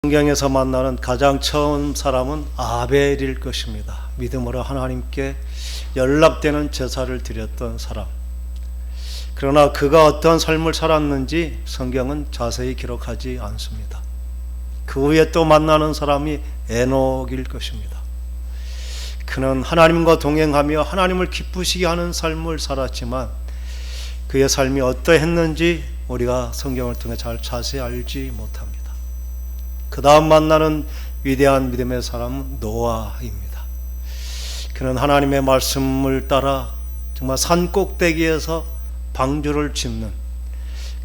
성경에서 만나는 가장 처음 사람은 아벨일 것입니다. 믿음으로 하나님께 연락되는 제사를 드렸던 사람. 그러나 그가 어떤 삶을 살았는지 성경은 자세히 기록하지 않습니다. 그 후에 또 만나는 사람이 에녹일 것입니다. 그는 하나님과 동행하며 하나님을 기쁘시게 하는 삶을 살았지만 그의 삶이 어떠했는지 우리가 성경을 통해 잘 자세히 알지 못합니다. 그 다음 만나는 위대한 믿음의 사람은 노아입니다. 그는 하나님의 말씀을 따라 정말 산 꼭대기에서 방주를 짓는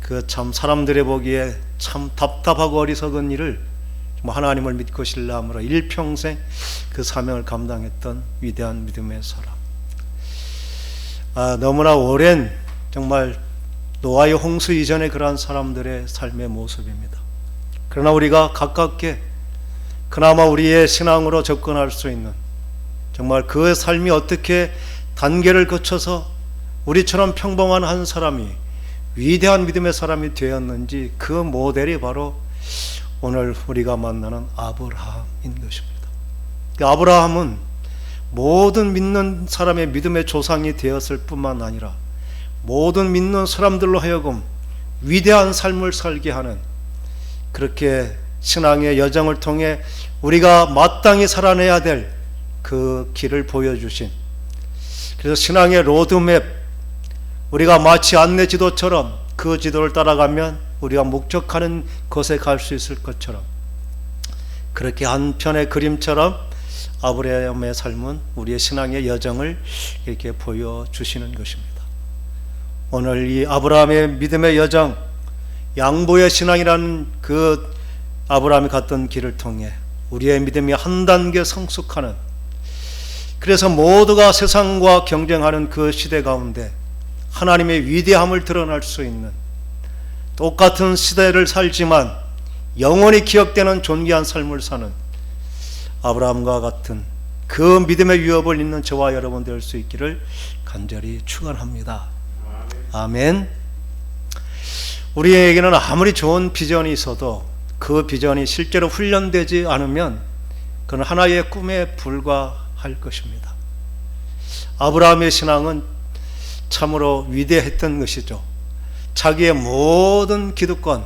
그 참 사람들의 보기에 참 답답하고 어리석은 일을 하나님을 믿고 신뢰함으로 일평생 그 사명을 감당했던 위대한 믿음의 사람. 너무나 오랜 정말 노아의 홍수 이전의 그러한 사람들의 삶의 모습입니다. 그러나 우리가 가깝게 그나마 우리의 신앙으로 접근할 수 있는 정말 그 삶이 어떻게 단계를 거쳐서 우리처럼 평범한 한 사람이 위대한 믿음의 사람이 되었는지 그 모델이 바로 오늘 우리가 만나는 아브라함인 것입니다. 그 아브라함은 모든 믿는 사람의 믿음의 조상이 되었을 뿐만 아니라 모든 믿는 사람들로 하여금 위대한 삶을 살게 하는 그렇게 신앙의 여정을 통해 우리가 마땅히 살아내야 될 그 길을 보여주신, 그래서 신앙의 로드맵, 우리가 마치 안내 지도처럼 그 지도를 따라가면 우리가 목적하는 곳에 갈 수 있을 것처럼 그렇게 한 편의 그림처럼 아브라함의 삶은 우리의 신앙의 여정을 이렇게 보여주시는 것입니다. 오늘 이 아브라함의 믿음의 여정, 양보의 신앙이라는 그 아브라함이 갔던 길을 통해 우리의 믿음이 한 단계 성숙하는, 그래서 모두가 세상과 경쟁하는 그 시대 가운데 하나님의 위대함을 드러날 수 있는, 똑같은 시대를 살지만 영원히 기억되는 존귀한 삶을 사는 아브라함과 같은 그 믿음의 위협을 잇는 저와 여러분 될 수 있기를 간절히 축원합니다. 아멘. 우리에게는 아무리 좋은 비전이 있어도 그 비전이 실제로 훈련되지 않으면 그건 하나의 꿈에 불과할 것입니다. 아브라함의 신앙은 참으로 위대했던 것이죠. 자기의 모든 기득권,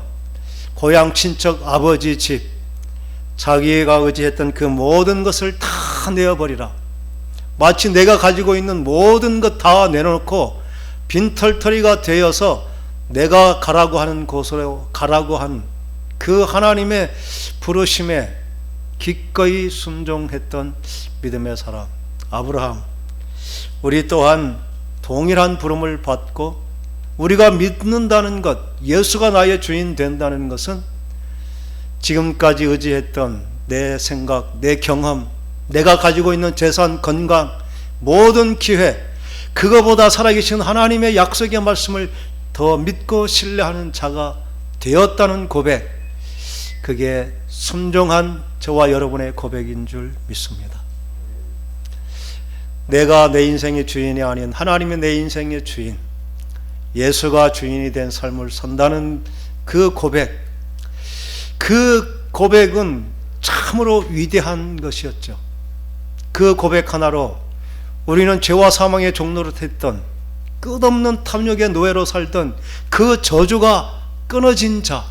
고향 친척 아버지 집, 자기가 의지했던 그 모든 것을 다 내어버리라. 마치 내가 가지고 있는 모든 것 다 내놓고 빈털터리가 되어서 내가 가라고 하는 곳으로 가라고 한 그 하나님의 부르심에 기꺼이 순종했던 믿음의 사람 아브라함. 우리 또한 동일한 부름을 받고 우리가 믿는다는 것, 예수가 나의 주인 된다는 것은 지금까지 의지했던 내 생각, 내 경험, 내가 가지고 있는 재산, 건강, 모든 기회, 그거보다 살아계신 하나님의 약속의 말씀을 더 믿고 신뢰하는 자가 되었다는 고백, 그게 순종한 저와 여러분의 고백인 줄 믿습니다. 내가 내 인생의 주인이 아닌 하나님이 내 인생의 주인, 예수가 주인이 된 삶을 산다는 그 고백, 그 고백은 참으로 위대한 것이었죠. 그 고백 하나로 우리는 죄와 사망의 종로로 했던, 끝없는 탐욕의 노예로 살던 그 저주가 끊어진 자,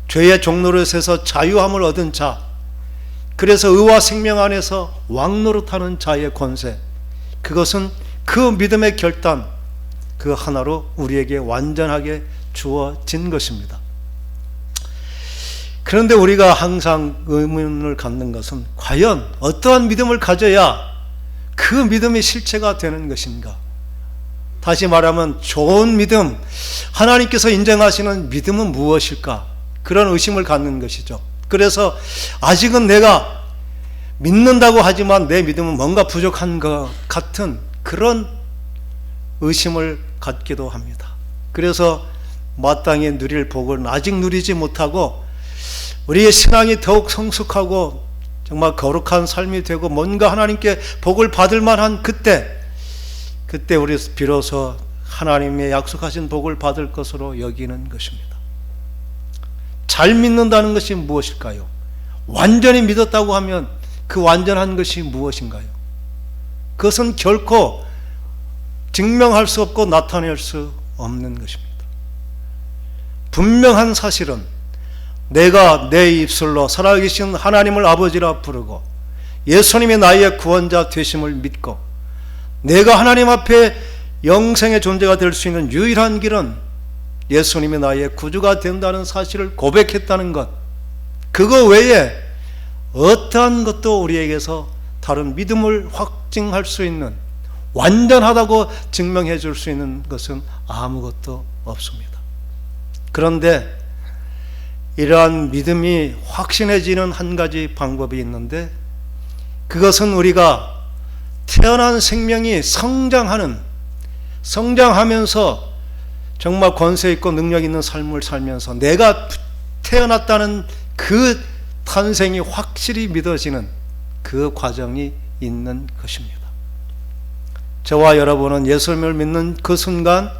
죄의 종노릇에서 자유함을 얻은 자, 그래서 의와 생명 안에서 왕노릇하는 자의 권세, 그것은 그 믿음의 결단 그 하나로 우리에게 완전하게 주어진 것입니다. 그런데 우리가 항상 의문을 갖는 것은 과연 어떠한 믿음을 가져야 그 믿음이 실체가 되는 것인가? 다시 말하면 좋은 믿음, 하나님께서 인정하시는 믿음은 무엇일까? 그런 의심을 갖는 것이죠. 그래서 아직은 내가 믿는다고 하지만 내 믿음은 뭔가 부족한 것 같은 그런 의심을 갖기도 합니다. 그래서 마땅히 누릴 복을 아직 누리지 못하고 우리의 신앙이 더욱 성숙하고 정말 거룩한 삶이 되고 뭔가 하나님께 복을 받을 만한 그때 우리 비로소 하나님의 약속하신 복을 받을 것으로 여기는 것입니다. 잘 믿는다는 것이 무엇일까요? 완전히 믿었다고 하면 그 완전한 것이 무엇인가요? 그것은 결코 증명할 수 없고 나타낼 수 없는 것입니다. 분명한 사실은 내가 내 입술로 살아계신 하나님을 아버지라 부르고 예수님이 나의 구원자 되심을 믿고 내가 하나님 앞에 영생의 존재가 될 수 있는 유일한 길은 예수님이 나의 구주가 된다는 사실을 고백했다는 것, 그거 외에 어떠한 것도 우리에게서 다른 믿음을 확증할 수 있는, 완전하다고 증명해 줄 수 있는 것은 아무것도 없습니다. 그런데 이러한 믿음이 확신해지는 한 가지 방법이 있는데, 그것은 우리가 태어난 생명이 성장하면서 정말 권세 있고 능력 있는 삶을 살면서 내가 태어났다는 그 탄생이 확실히 믿어지는 그 과정이 있는 것입니다. 저와 여러분은 예수님을 믿는 그 순간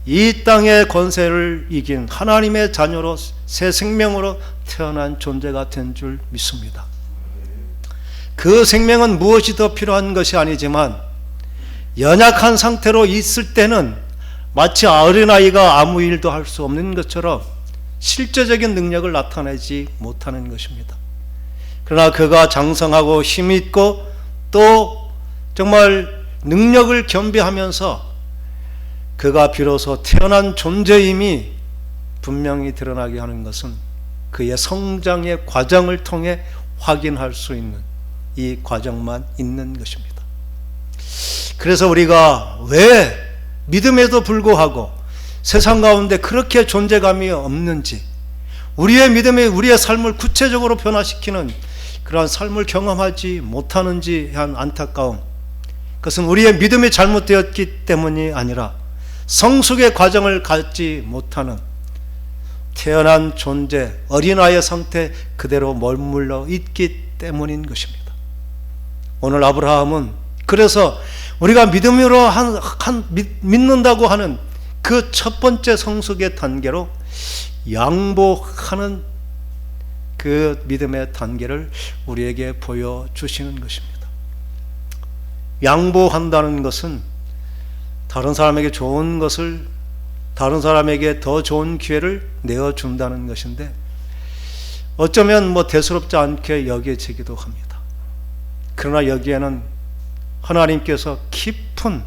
이 땅의 권세를 이긴 하나님의 자녀로 새 생명으로 태어난 존재가 된 줄 믿습니다. 그 생명은 무엇이 더 필요한 것이 아니지만 연약한 상태로 있을 때는 마치 어린아이가 아무 일도 할 수 없는 것처럼 실제적인 능력을 나타내지 못하는 것입니다. 그러나 그가 장성하고 힘이 있고 또 정말 능력을 겸비하면서 그가 비로소 태어난 존재임이 분명히 드러나게 하는 것은 그의 성장의 과정을 통해 확인할 수 있는 이 과정만 있는 것입니다. 그래서 우리가 왜 믿음에도 불구하고 세상 가운데 그렇게 존재감이 없는지, 우리의 믿음이 우리의 삶을 구체적으로 변화시키는 그러한 삶을 경험하지 못하는지 한 안타까움, 그것은 우리의 믿음이 잘못되었기 때문이 아니라 성숙의 과정을 갖지 못하는 태어난 존재, 어린아이의 상태 그대로 머물러 있기 때문인 것입니다. 오늘 아브라함은 그래서 우리가 믿음으로 믿는다고 하는 그 첫 번째 성숙의 단계로 양보하는 그 믿음의 단계를 우리에게 보여주시는 것입니다. 양보한다는 것은 다른 사람에게 좋은 것을, 다른 사람에게 더 좋은 기회를 내어준다는 것인데 어쩌면 대수롭지 않게 여겨지기도 합니다. 그러나 여기에는 하나님께서 깊은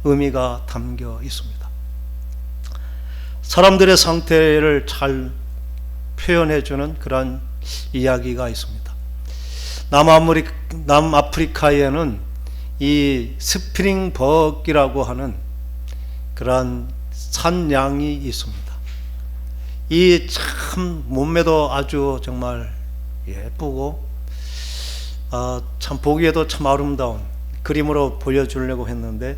의미가 담겨 있습니다. 사람들의 상태를 잘 표현해주는 그런 이야기가 있습니다. 남아프리카에는 이 스프링벅이라고 하는 그런 산양이 있습니다. 이 참 몸매도 아주 정말 예쁘고 참 보기에도 참 아름다운 그림으로 보여주려고 했는데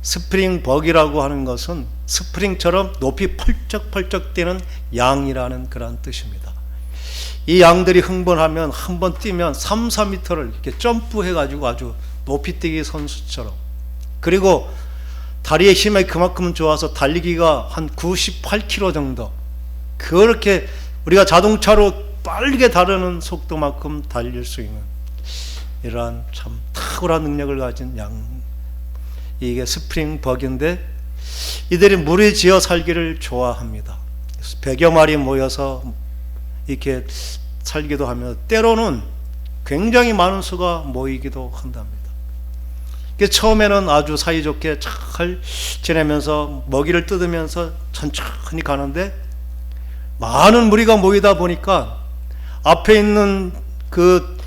스프링벅이라고 하는 것은 스프링처럼 높이 펄쩍펄쩍 뛰는 양이라는 그런 뜻입니다. 이 양들이 흥분하면 한번 뛰면 3, 4m를 이렇게 점프해가지고 아주 높이 뛰기 선수처럼, 그리고 다리의 힘이 그만큼 좋아서 달리기가 한 98km 정도, 그렇게 우리가 자동차로 빠르게 다루는 속도만큼 달릴 수 있는 이러한 참 탁월한 능력을 가진 양, 이게 스프링벅인데 이들이 무리지어 살기를 좋아합니다. 100여 마리 모여서 이렇게 살기도 하며 때로는 굉장히 많은 수가 모이기도 한답니다. 처음에는 아주 사이좋게 잘 지내면서 먹이를 뜯으면서 천천히 가는데 많은 무리가 모이다 보니까 앞에 있는 그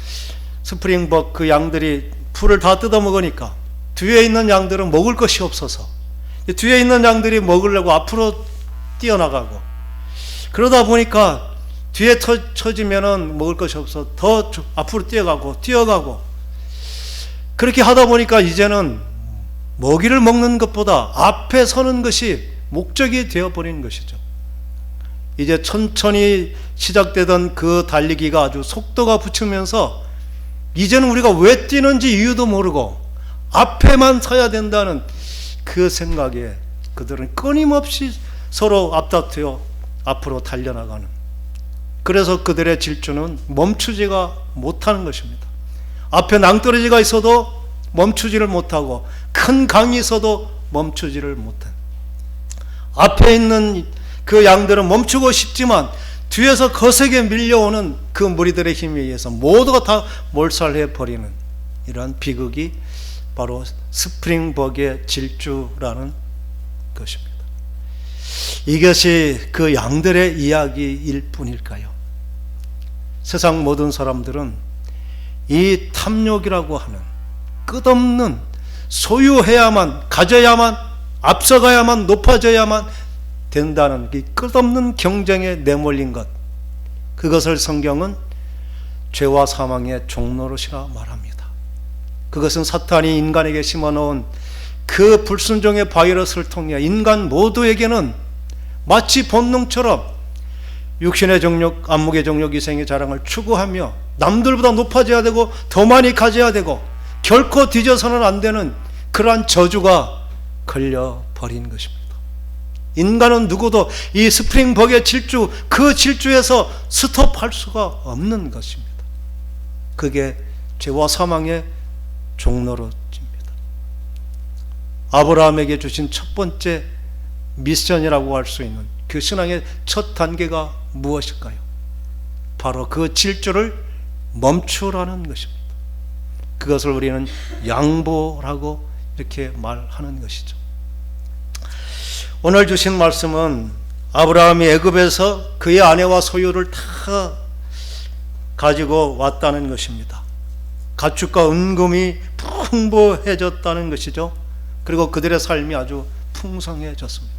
스프링벅 그 양들이 풀을 다 뜯어 먹으니까 뒤에 있는 양들은 먹을 것이 없어서 뒤에 있는 양들이 먹으려고 앞으로 뛰어나가고, 그러다 보니까 뒤에 처지면은 먹을 것이 없어 더 앞으로 뛰어가고 그렇게 하다 보니까 이제는 먹이를 먹는 것보다 앞에 서는 것이 목적이 되어버리는 것이죠. 이제 천천히 시작되던 그 달리기가 아주 속도가 붙으면서 이제는 우리가 왜 뛰는지 이유도 모르고 앞에만 서야 된다는 그 생각에 그들은 끊임없이 서로 앞다투어 앞으로 달려나가는 그래서 그들의 질주는 멈추지가 못하는 것입니다. 앞에 낭떠러지가 있어도 멈추지를 못하고 큰 강이 있어도 멈추지를 못해. 앞에 있는 그 양들은 멈추고 싶지만 뒤에서 거세게 밀려오는 그 무리들의 힘에 의해서 모두가 다 몰살해 버리는 이러한 비극이 바로 스프링벅의 질주라는 것입니다. 이것이 그 양들의 이야기일 뿐일까요? 세상 모든 사람들은 이 탐욕이라고 하는 끝없는 소유해야만, 가져야만, 앞서가야만, 높아져야만 된다는 이 끝없는 경쟁에 내몰린 것, 그것을 성경은 죄와 사망의 종노릇이라 말합니다. 그것은 사탄이 인간에게 심어놓은 그 불순종의 바이러스를 통해 인간 모두에게는 마치 본능처럼 육신의 정욕, 안목의 정욕, 이생의 자랑을 추구하며 남들보다 높아져야 되고 더 많이 가져야 되고 결코 뒤져서는 안 되는 그러한 저주가 걸려버린 것입니다. 인간은 누구도 이 스프링벅의 질주, 그 질주에서 스톱할 수가 없는 것입니다. 그게 죄와 사망의 종노릇입니다. 아브라함에게 주신 첫 번째 미션이라고 할 수 있는 그 신앙의 첫 단계가 무엇일까요? 바로 그 질주를 멈추라는 것입니다. 그것을 우리는 양보라고 이렇게 말하는 것이죠. 오늘 주신 말씀은 아브라함이 애굽에서 그의 아내와 소유를 다 가지고 왔다는 것입니다. 가축과 은금이 풍부해졌다는 것이죠. 그리고 그들의 삶이 아주 풍성해졌습니다.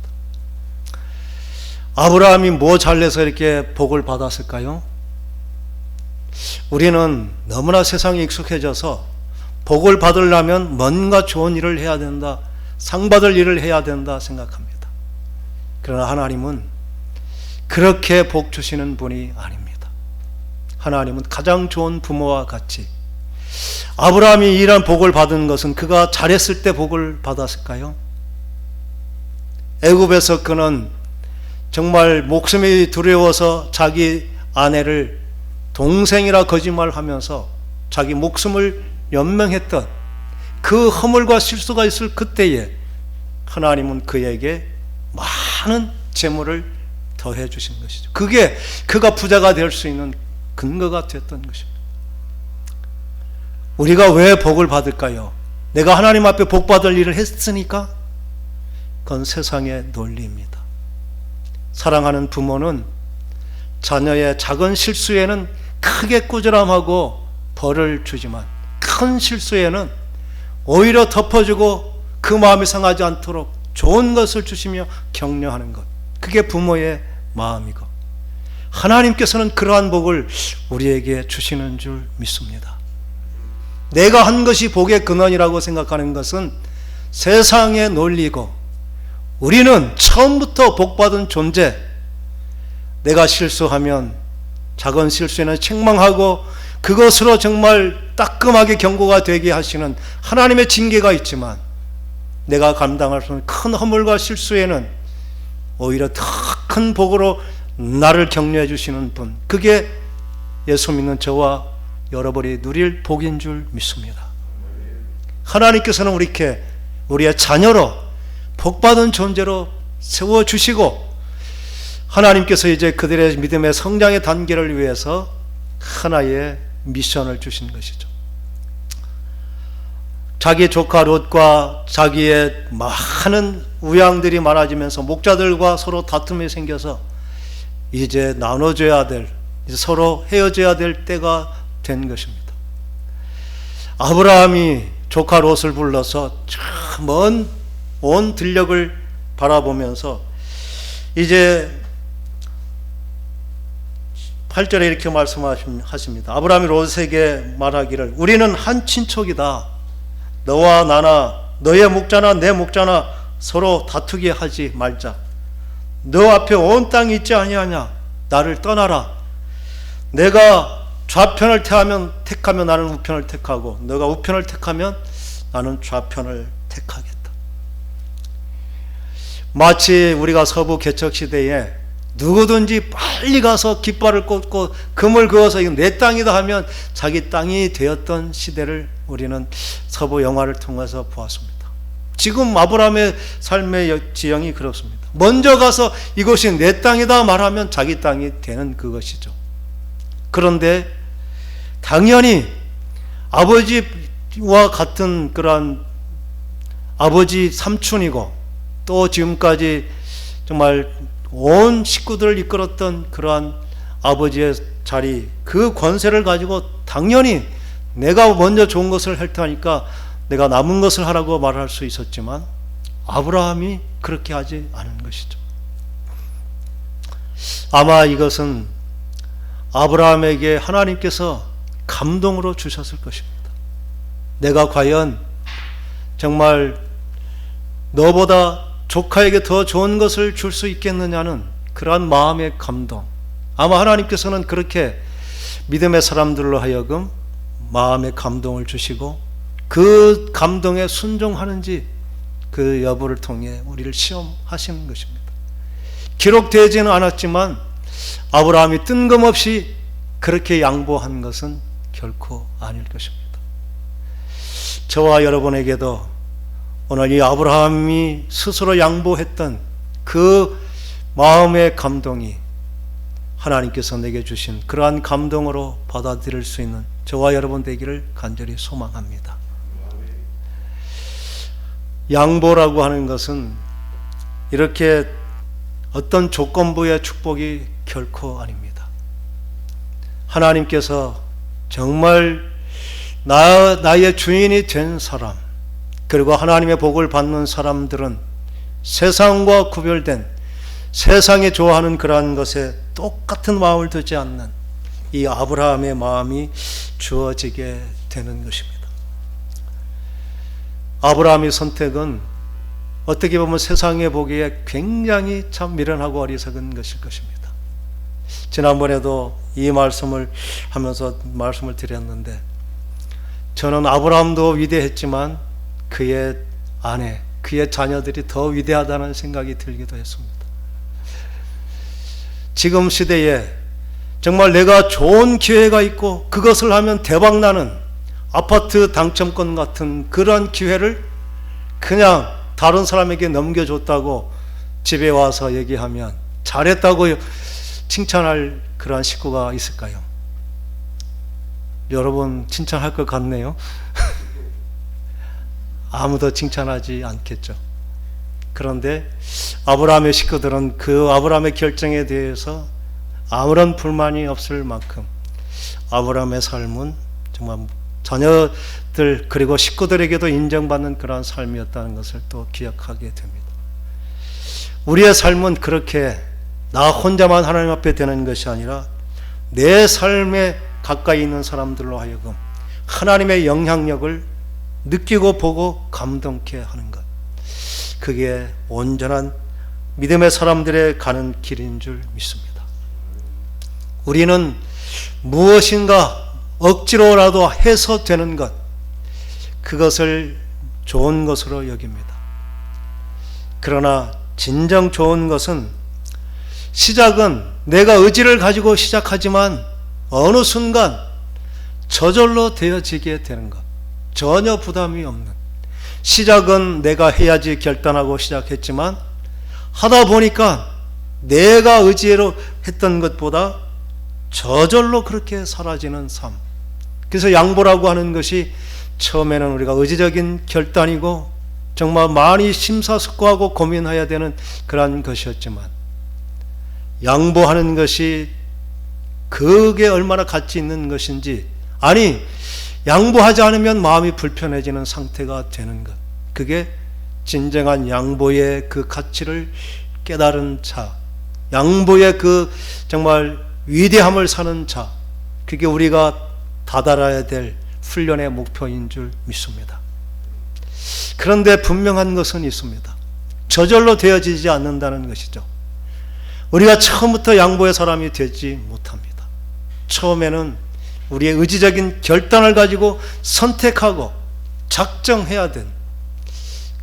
아브라함이 뭐 잘해서 이렇게 복을 받았을까요? 우리는 너무나 세상에 익숙해져서 복을 받으려면 뭔가 좋은 일을 해야 된다, 상 받을 일을 해야 된다 생각합니다. 그러나 하나님은 그렇게 복 주시는 분이 아닙니다. 하나님은 가장 좋은 부모와 같이, 아브라함이 이런 복을 받은 것은 그가 잘했을 때 복을 받았을까요? 애굽에서 그는 정말 목숨이 두려워서 자기 아내를 동생이라 거짓말하면서 자기 목숨을 연명했던 그 허물과 실수가 있을 그때에 하나님은 그에게 많은 재물을 더해 주신 것이죠. 그게 그가 부자가 될 수 있는 근거가 됐던 것입니다. 우리가 왜 복을 받을까요? 내가 하나님 앞에 복 받을 일을 했으니까? 그건 세상의 논리입니다. 사랑하는 부모는 자녀의 작은 실수에는 크게 꾸지람하고 벌을 주지만 큰 실수에는 오히려 덮어주고 그 마음이 상하지 않도록 좋은 것을 주시며 격려하는 것, 그게 부모의 마음이고 하나님께서는 그러한 복을 우리에게 주시는 줄 믿습니다. 내가 한 것이 복의 근원이라고 생각하는 것은 세상의 논리고, 우리는 처음부터 복받은 존재, 내가 실수하면 작은 실수에는 책망하고 그것으로 정말 따끔하게 경고가 되게 하시는 하나님의 징계가 있지만, 내가 감당할 수 없는 큰 허물과 실수에는 오히려 더 큰 복으로 나를 격려해 주시는 분, 그게 예수 믿는 저와 여러분이 누릴 복인 줄 믿습니다. 하나님께서는 우리께 우리의 자녀로 복받은 존재로 세워주시고, 하나님께서 이제 그들의 믿음의 성장의 단계를 위해서 하나의 미션을 주신 것이죠. 자기 조카 롯과 자기의 많은 우양들이 많아지면서 목자들과 서로 다툼이 생겨서 이제 나눠줘야 될, 이제 서로 헤어져야 될 때가 된 것입니다. 아브라함이 조카 롯을 불러서 먼 온 들녘을 바라보면서 이제 8절에 이렇게 말씀하십니다. 아브라함이 롯에게 말하기를, 우리는 한 친족이다. 너와 나나 너의 목자나 내 목자나 서로 다투게 하지 말자. 너 앞에 온 땅이 있지 아니하냐. 나를 떠나라. 내가 좌편을 택하면 나는 우편을 택하고, 너가 우편을 택하면 나는 좌편을 택하겠다. 마치 우리가 서부 개척 시대에 누구든지 빨리 가서 깃발을 꽂고 금을 그어서 이거 내 땅이다 하면 자기 땅이 되었던 시대를 우리는 서부 영화를 통해서 보았습니다. 지금 아브라함의 삶의 지형이 그렇습니다. 먼저 가서 이것이 내 땅이다 말하면 자기 땅이 되는 그것이죠. 그런데 당연히 아버지와 같은 그러한 아버지 삼촌이고 또 지금까지 정말 온 식구들을 이끌었던 그러한 아버지의 자리, 그 권세를 가지고 당연히 내가 먼저 좋은 것을 할 테니까 내가 남은 것을 하라고 말할 수 있었지만 아브라함이 그렇게 하지 않은 것이죠. 아마 이것은 아브라함에게 하나님께서 감동으로 주셨을 것입니다. 내가 과연 정말 너보다 조카에게 더 좋은 것을 줄 수 있겠느냐는 그러한 마음의 감동. 아마 하나님께서는 그렇게 믿음의 사람들로 하여금 마음의 감동을 주시고 그 감동에 순종하는지 그 여부를 통해 우리를 시험하시는 것입니다. 기록되지는 않았지만 아브라함이 뜬금없이 그렇게 양보한 것은 결코 아닐 것입니다. 저와 여러분에게도 오늘 이 아브라함이 스스로 양보했던 그 마음의 감동이 하나님께서 내게 주신 그러한 감동으로 받아들일 수 있는 저와 여러분 되기를 간절히 소망합니다. 양보라고 하는 것은 이렇게 어떤 조건부의 축복이 결코 아닙니다. 하나님께서 정말 나의 주인이 된 사람, 그리고 하나님의 복을 받는 사람들은 세상과 구별된, 세상이 좋아하는 그러한 것에 똑같은 마음을 두지 않는 이 아브라함의 마음이 주어지게 되는 것입니다. 아브라함의 선택은 어떻게 보면 세상에 보기에 굉장히 참 미련하고 어리석은 것일 것입니다. 지난번에도 이 말씀을 하면서 말씀을 드렸는데, 저는 아브라함도 위대했지만 그의 아내, 그의 자녀들이 더 위대하다는 생각이 들기도 했습니다. 지금 시대에 정말 내가 좋은 기회가 있고 그것을 하면 대박나는 아파트 당첨권 같은 그런 기회를 그냥 다른 사람에게 넘겨줬다고 집에 와서 얘기하면 잘했다고 칭찬할 그런 식구가 있을까요? 여러분 칭찬할 것 같네요. 아무도 칭찬하지 않겠죠. 그런데 아브라함의 식구들은 그 아브라함의 결정에 대해서 아무런 불만이 없을 만큼 아브라함의 삶은 정말 자녀들 그리고 식구들에게도 인정받는 그러한 삶이었다는 것을 또 기억하게 됩니다. 우리의 삶은 그렇게 나 혼자만 하나님 앞에 되는 것이 아니라 내 삶에 가까이 있는 사람들로 하여금 하나님의 영향력을 느끼고 보고 감동케 하는 것, 그게 온전한 믿음의 사람들의 가는 길인 줄 믿습니다. 우리는 무엇인가 억지로라도 해서 되는 것, 그것을 좋은 것으로 여깁니다. 그러나 진정 좋은 것은 시작은 내가 의지를 가지고 시작하지만 어느 순간 저절로 되어지게 되는 것, 전혀 부담이 없는, 시작은 내가 해야지 결단하고 시작했지만 하다 보니까 내가 의지로 했던 것보다 저절로 그렇게 사라지는 삶. 그래서 양보라고 하는 것이 처음에는 우리가 의지적인 결단이고 정말 많이 심사숙고하고 고민해야 되는 그런 것이었지만, 양보하는 것이 그게 얼마나 가치 있는 것인지, 아니 양보하지 않으면 마음이 불편해지는 상태가 되는 것, 그게 진정한 양보의 그 가치를 깨달은 자, 양보의 그 정말 위대함을 사는 자, 그게 우리가 다다라야 될 훈련의 목표인 줄 믿습니다. 그런데 분명한 것은 있습니다. 저절로 되어지지 않는다는 것이죠. 우리가 처음부터 양보의 사람이 되지 못합니다. 처음에는 우리의 의지적인 결단을 가지고 선택하고 작정해야 된,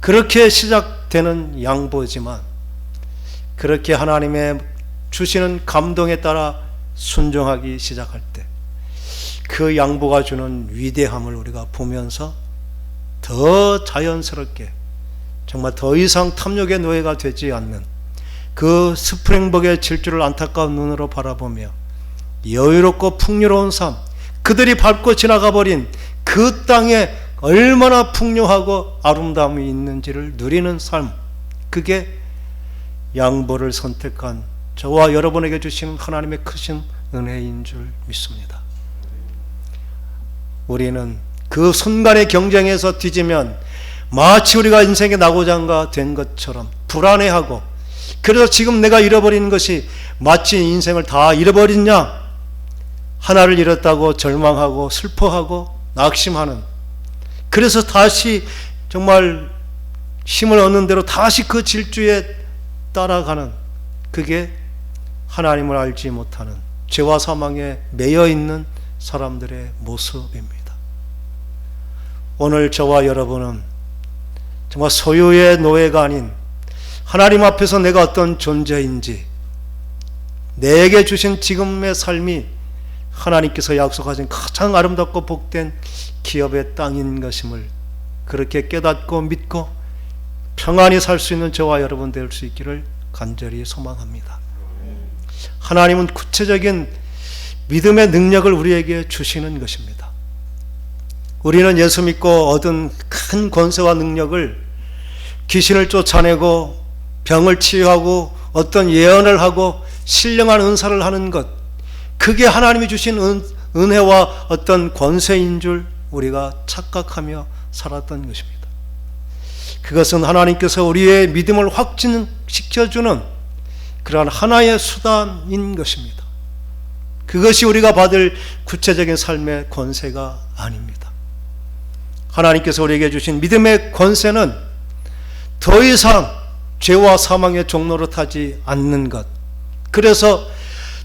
그렇게 시작되는 양보지만, 그렇게 하나님의 주시는 감동에 따라 순종하기 시작할 때 그 양보가 주는 위대함을 우리가 보면서 더 자연스럽게 정말 더 이상 탐욕의 노예가 되지 않는 그 스프링복의 질주를 안타까운 눈으로 바라보며 여유롭고 풍요로운 삶, 그들이 밟고 지나가 버린 그 땅에 얼마나 풍요하고 아름다움이 있는지를 누리는 삶, 그게 양보를 선택한 저와 여러분에게 주시는 하나님의 크신 은혜인 줄 믿습니다. 우리는 그 순간의 경쟁에서 뒤지면 마치 우리가 인생의 낙오장가 된 것처럼 불안해하고, 그래서 지금 내가 잃어버린 것이 마치 인생을 다 잃어버렸냐, 하나를 잃었다고 절망하고 슬퍼하고 낙심하는, 그래서 다시 정말 힘을 얻는 대로 다시 그 질주에 따라가는, 그게 하나님을 알지 못하는 죄와 사망에 매여 있는 사람들의 모습입니다. 오늘 저와 여러분은 정말 소유의 노예가 아닌 하나님 앞에서 내가 어떤 존재인지, 내게 주신 지금의 삶이 하나님께서 약속하신 가장 아름답고 복된 기업의 땅인 것임을 그렇게 깨닫고 믿고 평안히 살 수 있는 저와 여러분 될 수 있기를 간절히 소망합니다. 하나님은 구체적인 믿음의 능력을 우리에게 주시는 것입니다. 우리는 예수 믿고 얻은 큰 권세와 능력을 귀신을 쫓아내고 병을 치유하고 어떤 예언을 하고 신령한 은사를 하는 것, 그게 하나님이 주신 은혜와 어떤 권세인 줄 우리가 착각하며 살았던 것입니다. 그것은 하나님께서 우리의 믿음을 확진시켜주는 그러한 하나의 수단인 것입니다. 그것이 우리가 받을 구체적인 삶의 권세가 아닙니다. 하나님께서 우리에게 주신 믿음의 권세는 더 이상 죄와 사망의 종로로 타지 않는 것, 그래서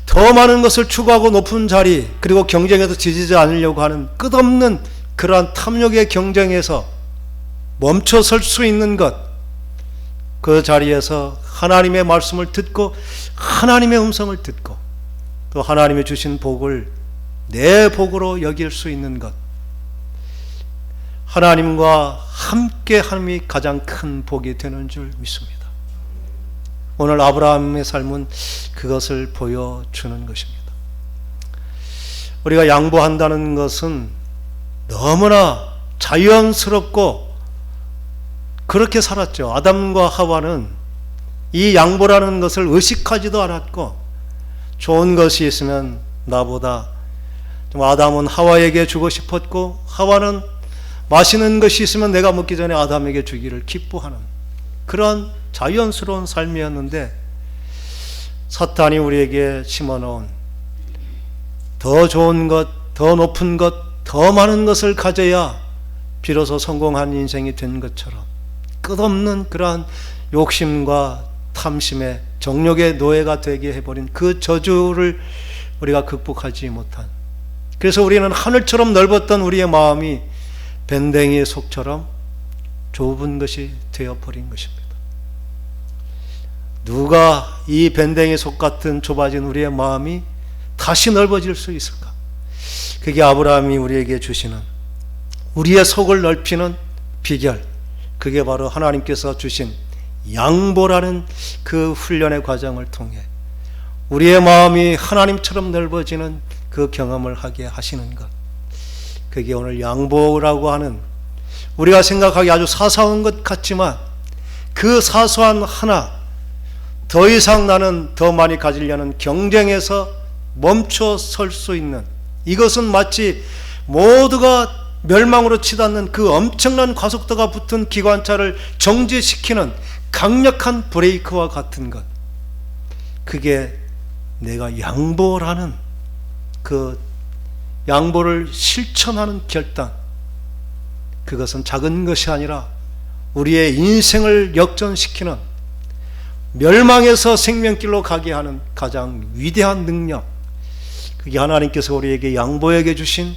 더 많은 것을 추구하고 높은 자리, 그리고 경쟁에서 지지지 않으려고 하는 끝없는 그러한 탐욕의 경쟁에서 멈춰 설 수 있는 것, 그 자리에서 하나님의 말씀을 듣고 하나님의 음성을 듣고 또 하나님이 주신 복을 내 복으로 여길 수 있는 것, 하나님과 함께 함이 가장 큰 복이 되는 줄 믿습니다. 오늘 아브라함의 삶은 그것을 보여주는 것입니다. 우리가 양보한다는 것은 너무나 자연스럽고 그렇게 살았죠. 아담과 하와는 이 양보라는 것을 의식하지도 않았고, 좋은 것이 있으면 나보다, 아담은 하와에게 주고 싶었고 하와는 맛있는 것이 있으면 내가 먹기 전에 아담에게 주기를 기뻐하는 그런 자연스러운 삶이었는데, 사탄이 우리에게 심어놓은 더 좋은 것, 더 높은 것, 더 많은 것을 가져야 비로소 성공한 인생이 된 것처럼 끝없는 그러한 욕심과 탐심의 정욕의 노예가 되게 해버린 그 저주를 우리가 극복하지 못한, 그래서 우리는 하늘처럼 넓었던 우리의 마음이 밴댕이의 속처럼 좁은 것이 되어버린 것입니다. 누가 이 밴댕이 속 같은 좁아진 우리의 마음이 다시 넓어질 수 있을까? 그게 아브라함이 우리에게 주시는 우리의 속을 넓히는 비결, 그게 바로 하나님께서 주신 양보라는 그 훈련의 과정을 통해 우리의 마음이 하나님처럼 넓어지는 그 경험을 하게 하시는 것, 그게 오늘 양보라고 하는, 우리가 생각하기 아주 사소한 것 같지만 그 사소한 하나, 더 이상 나는 더 많이 가지려는 경쟁에서 멈춰 설 수 있는, 이것은 마치 모두가 멸망으로 치닫는 그 엄청난 과속도가 붙은 기관차를 정지시키는 강력한 브레이크와 같은 것, 그게 내가 양보라는 그 양보를 실천하는 결단, 그것은 작은 것이 아니라 우리의 인생을 역전시키는, 멸망에서 생명길로 가게 하는 가장 위대한 능력, 그게 하나님께서 우리에게 양보에게 주신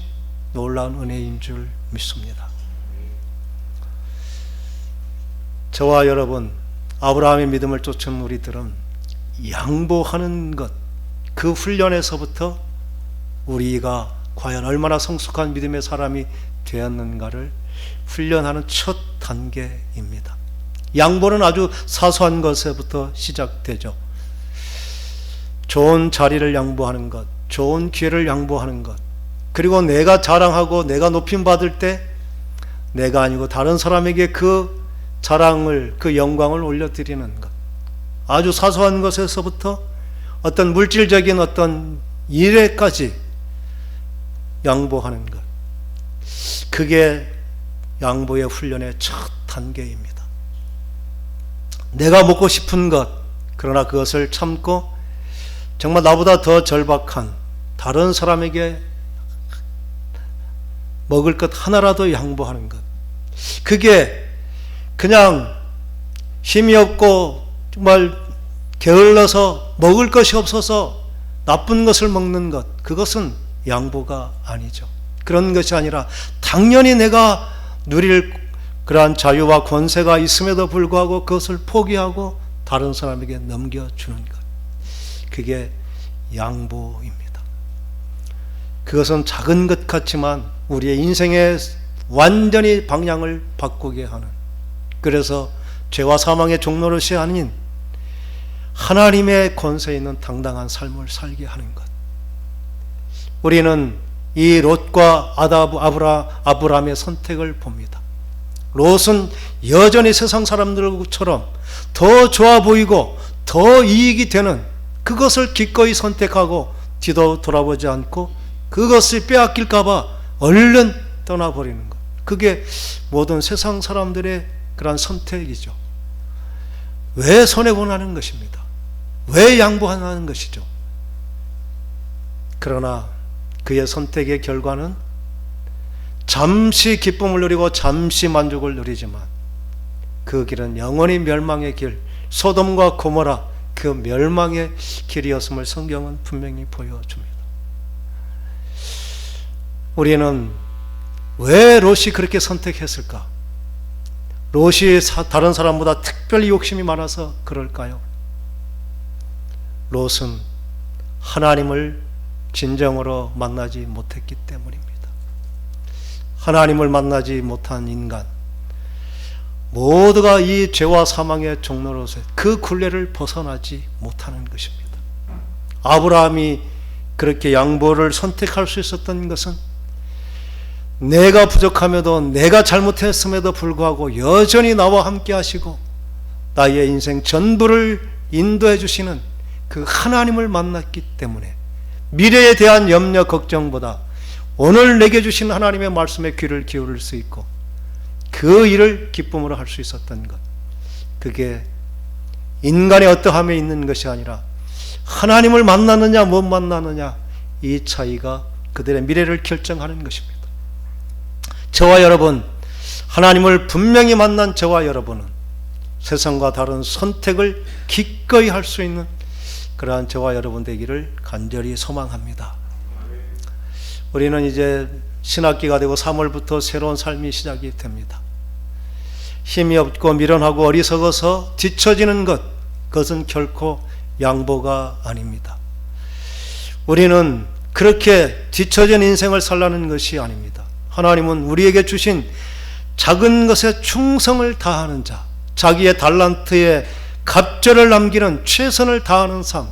놀라운 은혜인 줄 믿습니다. 저와 여러분, 아브라함의 믿음을 쫓은 우리들은 양보하는 것, 그 훈련에서부터 우리가 과연 얼마나 성숙한 믿음의 사람이 되었는가를 훈련하는 첫 단계입니다. 양보는 아주 사소한 것에부터 시작되죠. 좋은 자리를 양보하는 것, 좋은 기회를 양보하는 것, 그리고 내가 자랑하고 내가 높임받을 때 내가 아니고 다른 사람에게 그 자랑을, 그 영광을 올려드리는 것, 아주 사소한 것에서부터 어떤 물질적인 어떤 일에까지 양보하는 것, 그게 양보의 훈련의 첫 단계입니다. 내가 먹고 싶은 것, 그러나 그것을 참고 정말 나보다 더 절박한 다른 사람에게 먹을 것 하나라도 양보하는 것, 그게 그냥 힘이 없고 정말 게을러서 먹을 것이 없어서 나쁜 것을 먹는 것, 그것은 양보가 아니죠. 그런 것이 아니라 당연히 내가 누릴 그러한 자유와 권세가 있음에도 불구하고 그것을 포기하고 다른 사람에게 넘겨주는 것, 그게 양보입니다. 그것은 작은 것 같지만 우리의 인생에 완전히 방향을 바꾸게 하는, 그래서 죄와 사망의 종노릇이 아닌 하나님의 권세 있는 당당한 삶을 살게 하는 것. 우리는 이 롯과 아브라함의 선택을 봅니다. 롯은 여전히 세상 사람들처럼 더 좋아 보이고 더 이익이 되는 그것을 기꺼이 선택하고 뒤도 돌아보지 않고 그것을 빼앗길까 봐 얼른 떠나버리는 것, 그게 모든 세상 사람들의 그런 선택이죠. 왜 손해보는 것입니다. 왜 양보하는 것이죠. 그러나 그의 선택의 결과는 잠시 기쁨을 누리고 잠시 만족을 누리지만 그 길은 영원히 멸망의 길, 소돔과 고모라 그 멸망의 길이었음을 성경은 분명히 보여줍니다. 우리는 왜 롯이 그렇게 선택했을까? 롯이 다른 사람보다 특별히 욕심이 많아서 그럴까요? 롯은 하나님을 진정으로 만나지 못했기 때문입니다. 하나님을 만나지 못한 인간, 모두가 이 죄와 사망의 종로로서 그 굴레를 벗어나지 못하는 것입니다. 아브라함이 그렇게 양보를 선택할 수 있었던 것은 내가 부족함에도 내가 잘못했음에도 불구하고 여전히 나와 함께 하시고 나의 인생 전부를 인도해 주시는 그 하나님을 만났기 때문에 미래에 대한 염려 걱정보다 오늘 내게 주신 하나님의 말씀에 귀를 기울일 수 있고 그 일을 기쁨으로 할 수 있었던 것, 그게 인간의 어떠함에 있는 것이 아니라 하나님을 만났느냐 못 만났느냐 이 차이가 그들의 미래를 결정하는 것입니다. 저와 여러분, 하나님을 분명히 만난 저와 여러분은 세상과 다른 선택을 기꺼이 할 수 있는 그러한 저와 여러분 되기를 간절히 소망합니다. 우리는 이제 신학기가 되고 3월부터 새로운 삶이 시작이 됩니다. 힘이 없고 미련하고 어리석어서 뒤처지는 것, 그것은 결코 양보가 아닙니다. 우리는 그렇게 뒤처진 인생을 살라는 것이 아닙니다. 하나님은 우리에게 주신 작은 것에 충성을 다하는 자, 자기의 달란트에 갑절을 남기는 최선을 다하는 삶,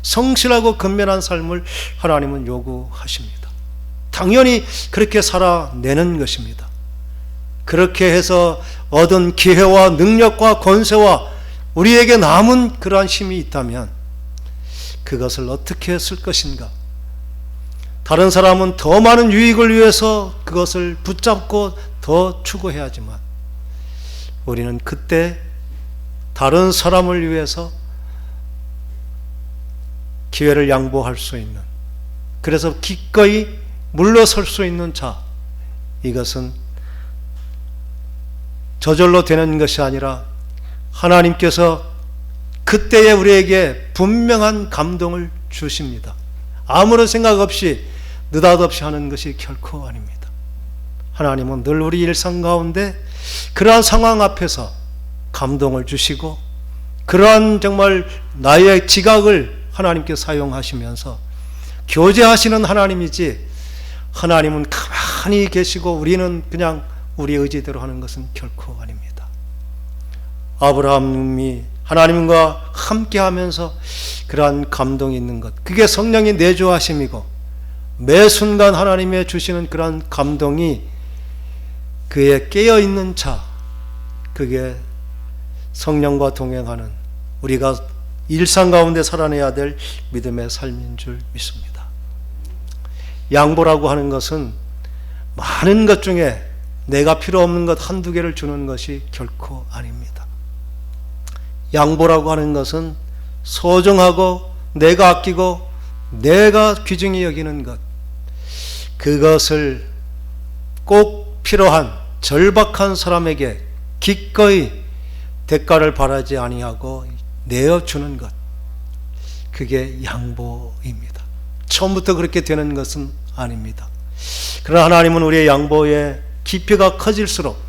성실하고 근면한 삶을 하나님은 요구하십니다. 당연히 그렇게 살아내는 것입니다. 그렇게 해서 얻은 기회와 능력과 권세와 우리에게 남은 그러한 힘이 있다면 그것을 어떻게 쓸 것인가? 다른 사람은 더 많은 유익을 위해서 그것을 붙잡고 더 추구해야지만 우리는 그때 다른 사람을 위해서 기회를 양보할 수 있는, 그래서 기꺼이 물러설 수 있는 자, 이것은 저절로 되는 것이 아니라 하나님께서 그때에 우리에게 분명한 감동을 주십니다. 아무런 생각 없이 느닷없이 하는 것이 결코 아닙니다. 하나님은 늘 우리 일상 가운데 그러한 상황 앞에서 감동을 주시고 그러한 정말 나의 지각을 하나님께 사용하시면서 교제하시는 하나님이지, 하나님은 가만히 계시고 우리는 그냥 우리 의지대로 하는 것은 결코 아닙니다. 아브라함이 하나님과 함께 하면서 그러한 감동이 있는 것, 그게 성령의 내주하심이고, 매 순간 하나님의 주시는 그러한 감동이 그의 깨어있는 자, 그게 성령과 동행하는 우리가 일상 가운데 살아내야 될 믿음의 삶인 줄 믿습니다. 양보라고 하는 것은 많은 것 중에 내가 필요 없는 것 한두 개를 주는 것이 결코 아닙니다. 양보라고 하는 것은 소중하고 내가 아끼고 내가 귀중히 여기는 것, 그것을 꼭 필요한 절박한 사람에게 기꺼이 대가를 바라지 아니하고 내어주는 것, 그게 양보입니다. 처음부터 그렇게 되는 것은 아닙니다. 그러나 하나님은 우리의 양보의 깊이가 커질수록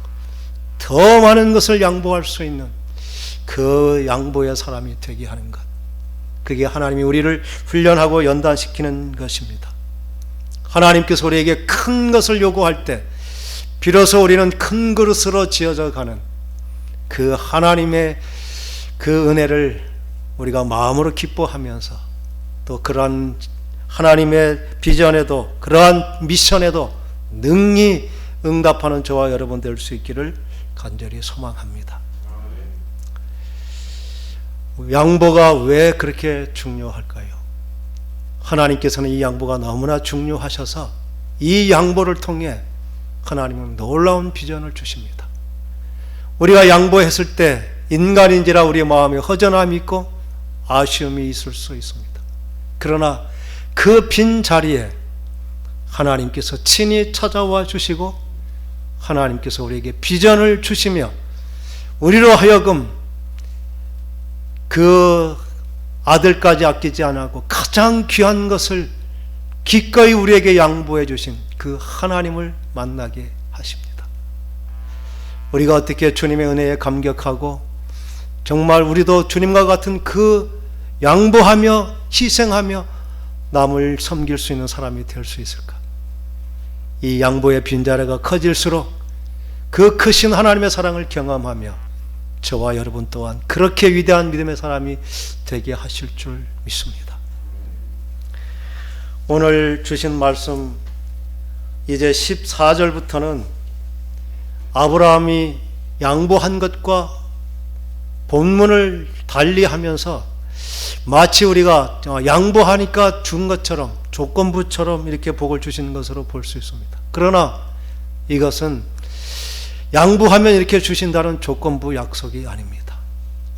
더 많은 것을 양보할 수 있는 그 양보의 사람이 되게 하는 것, 그게 하나님이 우리를 훈련하고 연단시키는 것입니다. 하나님께서 우리에게 큰 것을 요구할 때 비로소 우리는 큰 그릇으로 지어져 가는 그 하나님의 그 은혜를 우리가 마음으로 기뻐하면서, 또 그러한 하나님의 비전에도 그러한 미션에도 능히 응답하는 저와 여러분 될 수 있기를 간절히 소망합니다. 양보가 왜 그렇게 중요할까요? 하나님께서는 이 양보가 너무나 중요하셔서 이 양보를 통해 하나님은 놀라운 비전을 주십니다. 우리가 양보했을 때 인간인지라 우리의 마음에 허전함이 있고 아쉬움이 있을 수 있습니다. 그러나 그 빈 자리에 하나님께서 친히 찾아와 주시고 하나님께서 우리에게 비전을 주시며 우리로 하여금 그 아들까지 아끼지 않고 가장 귀한 것을 기꺼이 우리에게 양보해 주신 그 하나님을 만나게 하십니다. 우리가 어떻게 주님의 은혜에 감격하고 정말 우리도 주님과 같은 그 양보하며 희생하며 남을 섬길 수 있는 사람이 될 수 있을까? 이 양보의 빈자리가 커질수록 그 크신 하나님의 사랑을 경험하며 저와 여러분 또한 그렇게 위대한 믿음의 사람이 되게 하실 줄 믿습니다. 오늘 주신 말씀 이제 14절부터는 아브라함이 양보한 것과 본문을 달리하면서 마치 우리가 양보하니까 준 것처럼 조건부처럼 이렇게 복을 주시는 것으로 볼 수 있습니다. 그러나 이것은 양보하면 이렇게 주신다는 조건부 약속이 아닙니다.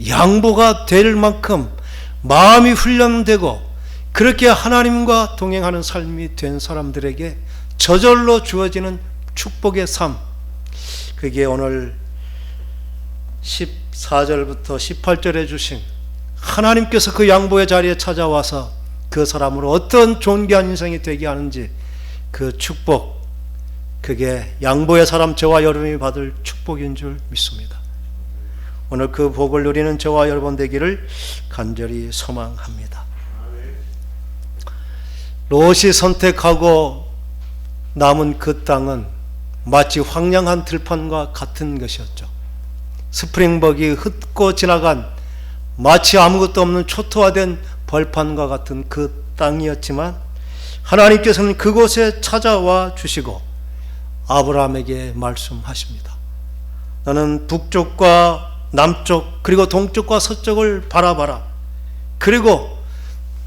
양보가 될 만큼 마음이 훈련되고 그렇게 하나님과 동행하는 삶이 된 사람들에게 저절로 주어지는 축복의 삶, 그게 오늘 14절부터 18절에 주신 하나님께서 그 양보의 자리에 찾아와서 그 사람으로 어떤 존귀한 인생이 되게 하는지 그 축복, 그게 양보의 사람 저와 여러분이 받을 축복인 줄 믿습니다. 오늘 그 복을 누리는 저와 여러분 되기를 간절히 소망합니다. 롯이 선택하고 남은 그 땅은 마치 황량한 들판과 같은 것이었죠. 스프링벅이 흩고 지나간 마치 아무것도 없는 초토화된 벌판과 같은 그 땅이었지만 하나님께서는 그곳에 찾아와 주시고 아브라함에게 말씀하십니다. 너는 북쪽과 남쪽 그리고 동쪽과 서쪽을 바라봐라. 그리고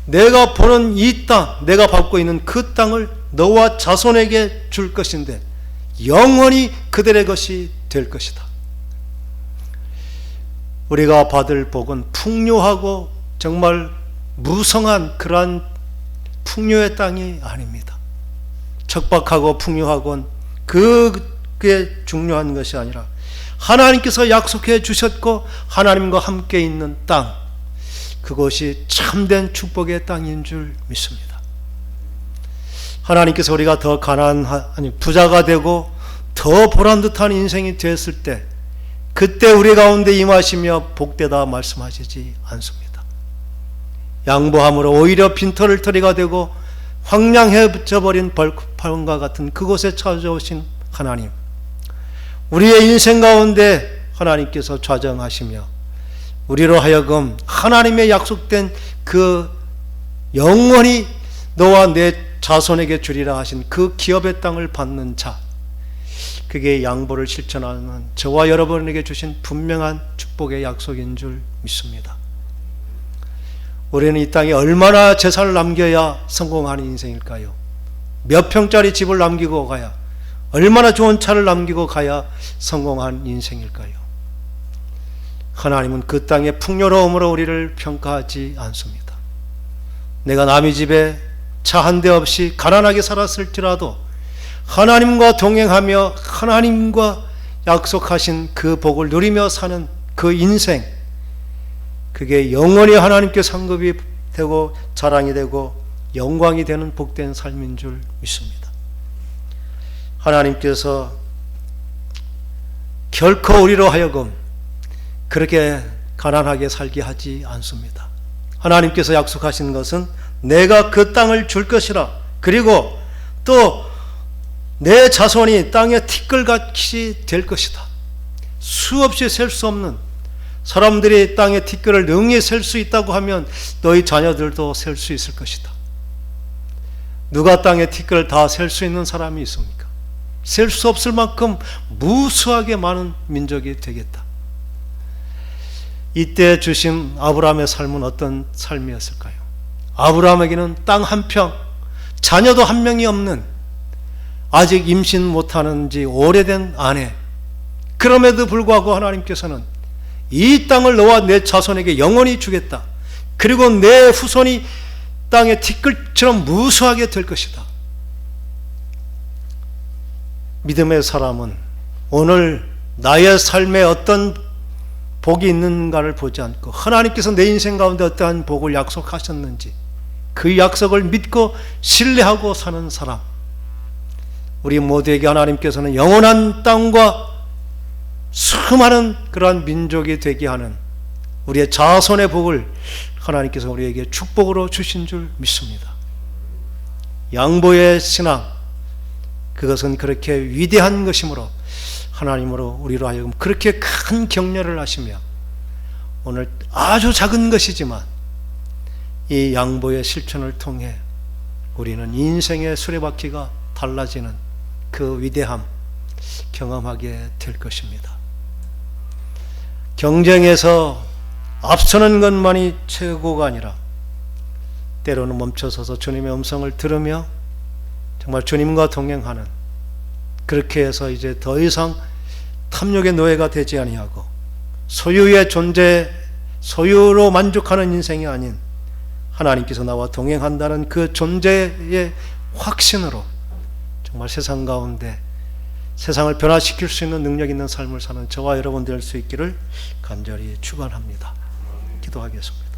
내가 보는 이 땅, 내가 밟고 있는 그 땅을 너와 자손에게 줄 것인데 영원히 그들의 것이 될 것이다. 우리가 받을 복은 풍요하고 정말 무성한 그러한 풍요의 땅이 아닙니다. 척박하고 풍요하곤 그게 중요한 것이 아니라 하나님께서 약속해 주셨고 하나님과 함께 있는 땅, 그것이 참된 축복의 땅인 줄 믿습니다. 하나님께서 우리가 더 부자가 되고 더 보란듯한 인생이 됐을 때 그때 우리 가운데 임하시며 복되다 말씀하시지 않습니다. 양보함으로 오히려 빈털을 터리가 되고 황량해져 버린 벌판과 같은 그곳에 찾아오신 하나님, 우리의 인생 가운데 하나님께서 좌정하시며 우리로 하여금 하나님의 약속된 그 영원히 너와 내 자손에게 주리라 하신 그 기업의 땅을 받는 자, 그게 양보를 실천하는 저와 여러분에게 주신 분명한 축복의 약속인 줄 믿습니다. 우리는 이 땅에 얼마나 재산을 남겨야 성공하는 인생일까요? 몇 평짜리 집을 남기고 가야, 얼마나 좋은 차를 남기고 가야 성공한 인생일까요? 하나님은 그 땅의 풍요로움으로 우리를 평가하지 않습니다. 내가 남의 집에 차 한 대 없이 가난하게 살았을지라도 하나님과 동행하며 하나님과 약속하신 그 복을 누리며 사는 그 인생, 그게 영원히 하나님께 상급이 되고 자랑이 되고 영광이 되는 복된 삶인 줄 믿습니다. 하나님께서 결코 우리로 하여금 그렇게 가난하게 살게 하지 않습니다. 하나님께서 약속하신 것은 내가 그 땅을 줄 것이라, 그리고 또 내 자손이 땅의 티끌같이 될 것이다. 수없이 셀 수 없는, 사람들이 땅의 티끌을 능히 셀 수 있다고 하면 너희 자녀들도 셀 수 있을 것이다. 누가 땅의 티끌을 다 셀 수 있는 사람이 있습니까? 셀 수 없을 만큼 무수하게 많은 민족이 되겠다. 이때 주신 아브라함의 삶은 어떤 삶이었을까요? 아브라함에게는 땅 한 평, 자녀도 한 명이 없는, 아직 임신 못하는 지 오래된 아내, 그럼에도 불구하고 하나님께서는 이 땅을 너와 내 자손에게 영원히 주겠다. 그리고 내 후손이 땅의 티끌처럼 무수하게 될 것이다. 믿음의 사람은 오늘 나의 삶에 어떤 복이 있는가를 보지 않고 하나님께서 내 인생 가운데 어떠한 복을 약속하셨는지 그 약속을 믿고 신뢰하고 사는 사람, 우리 모두에게 하나님께서는 영원한 땅과 수많은 그러한 민족이 되게 하는 우리의 자손의 복을 하나님께서 우리에게 축복으로 주신 줄 믿습니다. 양보의 신앙, 그것은 그렇게 위대한 것이므로 하나님으로 우리로 하여금 그렇게 큰 격려를 하시며 오늘 아주 작은 것이지만 이 양보의 실천을 통해 우리는 인생의 수레바퀴가 달라지는 그 위대함 경험하게 될 것입니다. 경쟁에서 앞서는 것만이 최고가 아니라 때로는 멈춰서서 주님의 음성을 들으며 정말 주님과 동행하는, 그렇게 해서 이제 더 이상 탐욕의 노예가 되지 아니하고 소유의 존재, 소유로 만족하는 인생이 아닌 하나님께서 나와 동행한다는 그 존재의 확신으로 정말 세상 가운데 세상을 변화시킬 수 있는 능력 있는 삶을 사는 저와 여러분 될 수 있기를 간절히 축원합니다. 기도하겠습니다.